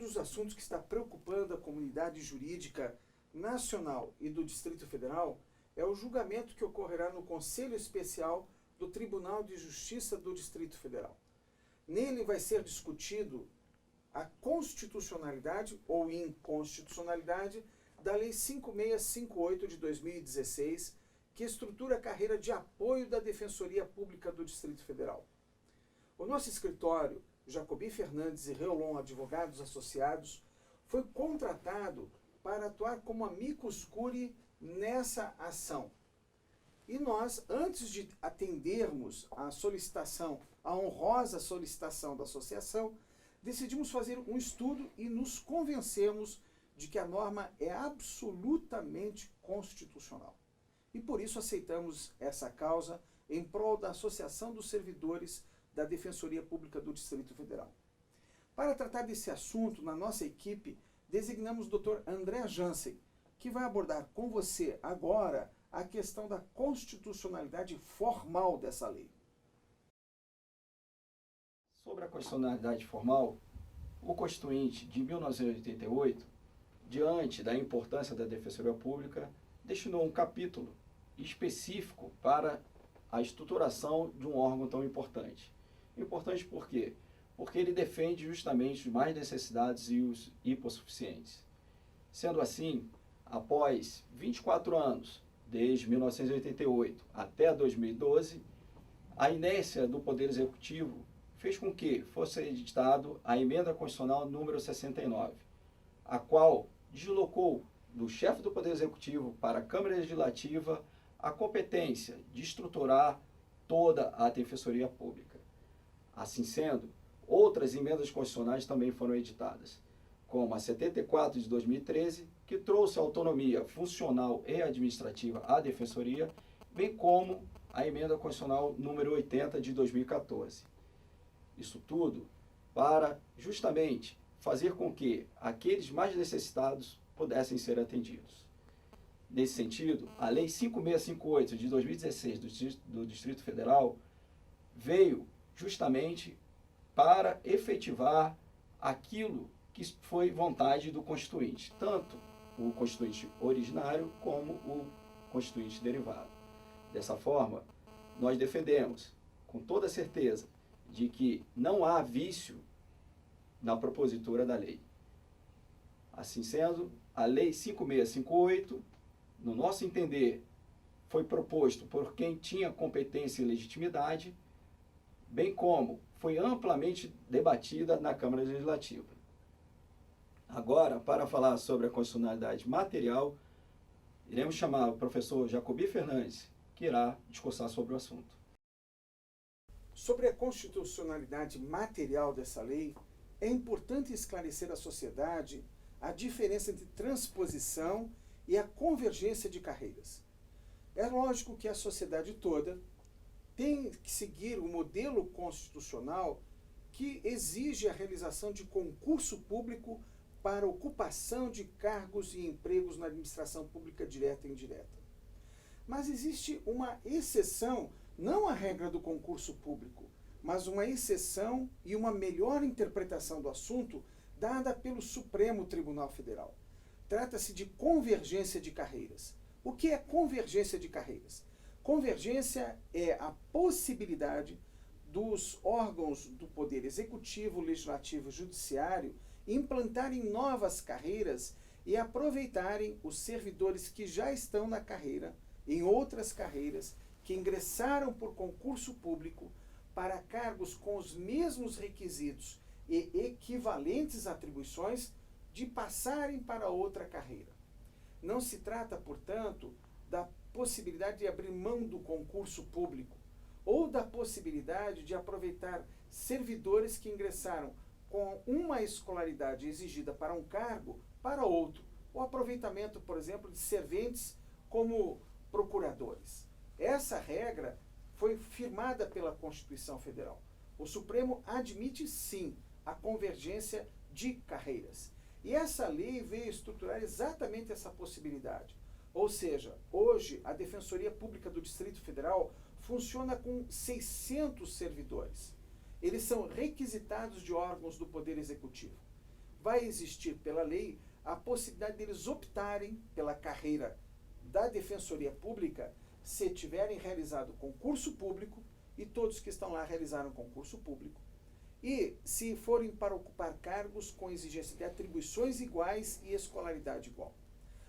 dos assuntos que está preocupando a comunidade jurídica nacional e do Distrito Federal é o julgamento que ocorrerá no Conselho Especial do Tribunal de Justiça do Distrito Federal. Nele vai ser discutido a constitucionalidade ou inconstitucionalidade da Lei 5658 de 2016, que estrutura a carreira de apoio da Defensoria Pública do Distrito Federal. O nosso escritório, Jacobi Fernandes e Reolon Advogados Associados, foi contratado para atuar como amicus curiae nessa ação. E nós, antes de atendermos a solicitação, a honrosa solicitação da associação, decidimos fazer um estudo e nos convencemos de que a norma é absolutamente constitucional. E por isso aceitamos essa causa em prol da Associação dos Servidores da Defensoria Pública do Distrito Federal. Para tratar desse assunto, na nossa equipe, designamos o Dr. André Jansen, que vai abordar com você agora a questão da constitucionalidade formal dessa lei. Sobre a constitucionalidade formal, o Constituinte de 1988, diante da importância da Defensoria Pública, destinou um capítulo específico para a estruturação de um órgão tão importante. Importante por quê? Porque ele defende justamente os mais necessitados e os hipossuficientes. Sendo assim, após 24 anos, desde 1988 até 2012, a inércia do Poder Executivo fez com que fosse editada a Emenda Constitucional número 69, a qual deslocou do chefe do Poder Executivo para a Câmara Legislativa a competência de estruturar toda a Defensoria Pública. Assim sendo, outras emendas constitucionais também foram editadas, como a 74 de 2013, que trouxe autonomia funcional e administrativa à Defensoria, bem como a Emenda Constitucional número 80 de 2014. Isso tudo para justamente fazer com que aqueles mais necessitados pudessem ser atendidos. Nesse sentido, a Lei 5658 de 2016 do Distrito Federal veio justamente para efetivar aquilo que foi vontade do Constituinte, tanto o Constituinte originário como o Constituinte derivado. Dessa forma, nós defendemos com toda certeza de que não há vício na propositura da lei. Assim sendo, a Lei 5658, no nosso entender, foi proposto por quem tinha competência e legitimidade, bem como foi amplamente debatida na Câmara Legislativa. Agora, para falar sobre a constitucionalidade material, iremos chamar o professor Jacobi Fernandes, que irá discursar sobre o assunto. Sobre a constitucionalidade material dessa lei, é importante esclarecer à sociedade a diferença entre transposição e a convergência de carreiras. É lógico que a sociedade toda tem que seguir o modelo constitucional que exige a realização de concurso público para ocupação de cargos e empregos na administração pública direta e indireta. Mas existe uma exceção, não à regra do concurso público, mas uma exceção e uma melhor interpretação do assunto dada pelo Supremo Tribunal Federal. Trata-se de convergência de carreiras. O que é convergência de carreiras? Convergência é a possibilidade dos órgãos do Poder Executivo, Legislativo e Judiciário implantarem novas carreiras e aproveitarem os servidores que já estão na carreira, em outras carreiras, que ingressaram por concurso público para cargos com os mesmos requisitos e equivalentes atribuições de passarem para outra carreira. Não se trata, portanto, da possibilidade de abrir mão do concurso público ou da possibilidade de aproveitar servidores que ingressaram com uma escolaridade exigida para um cargo para outro. O aproveitamento, por exemplo, de serventes como procuradores. Essa regra foi firmada pela Constituição Federal. O Supremo admite, sim, a convergência de carreiras. E essa lei veio estruturar exatamente essa possibilidade. Ou seja, hoje a Defensoria Pública do Distrito Federal funciona com 600 servidores. Eles são requisitados de órgãos do Poder Executivo. vai existir pela lei a possibilidade deles optarem pela carreira da Defensoria Pública se tiverem realizado concurso público, e todos que estão lá realizaram concurso público, e se forem para ocupar cargos com exigência de atribuições iguais e escolaridade igual.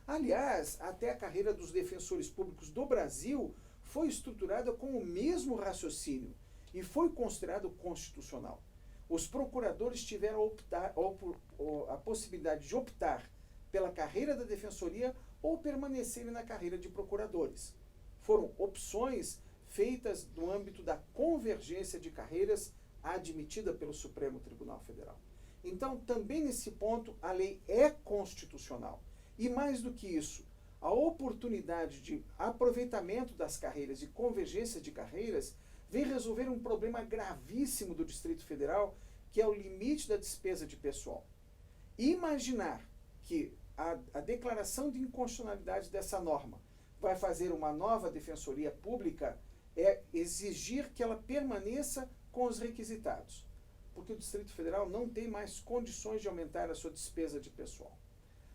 Aliás, até a carreira dos defensores públicos do Brasil foi estruturada com o mesmo raciocínio e foi considerado constitucional. Os procuradores tiveram a possibilidade de optar pela carreira da defensoria ou permanecerem na carreira de procuradores. Foram opções feitas no âmbito da convergência de carreiras admitida pelo Supremo Tribunal Federal. Então, também nesse ponto, a lei é constitucional. E mais do que isso, a oportunidade de aproveitamento das carreiras e convergência de carreiras vem resolver um problema gravíssimo do Distrito Federal, que é o limite da despesa de pessoal. Imaginar que a declaração de inconstitucionalidade dessa norma vai fazer uma nova defensoria pública é exigir que ela permaneça com os requisitados, porque o Distrito Federal não tem mais condições de aumentar a sua despesa de pessoal.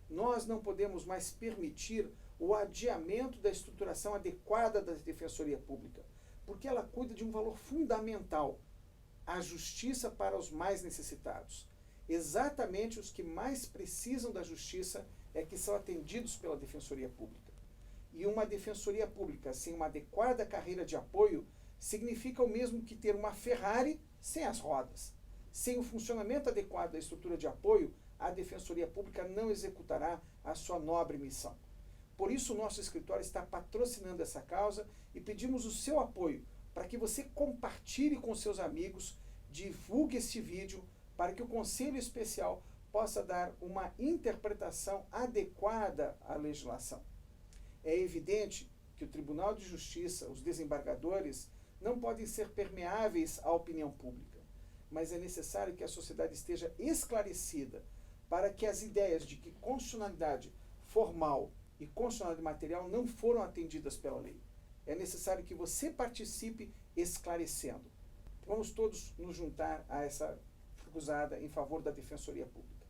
Nós não podemos mais permitir o adiamento da estruturação adequada da Defensoria Pública, porque ela cuida de um valor fundamental, a justiça para os mais necessitados. Exatamente os que mais precisam da justiça é que são atendidos pela Defensoria Pública. E uma Defensoria Pública sem uma adequada carreira de apoio significa o mesmo que ter uma Ferrari sem as rodas. Sem o funcionamento adequado da estrutura de apoio, a Defensoria Pública não executará a sua nobre missão. Por isso, o nosso escritório está patrocinando essa causa e pedimos o seu apoio para que você compartilhe com seus amigos, divulgue este vídeo para que o Conselho Especial possa dar uma interpretação adequada à legislação. É evidente que o Tribunal de Justiça, os desembargadores, não podem ser permeáveis à opinião pública, mas é necessário que a sociedade esteja esclarecida para que as ideias de que constitucionalidade formal e constitucionalidade material não foram atendidas pela lei. É necessário que você participe esclarecendo. Vamos todos nos juntar a essa cruzada em favor da Defensoria Pública.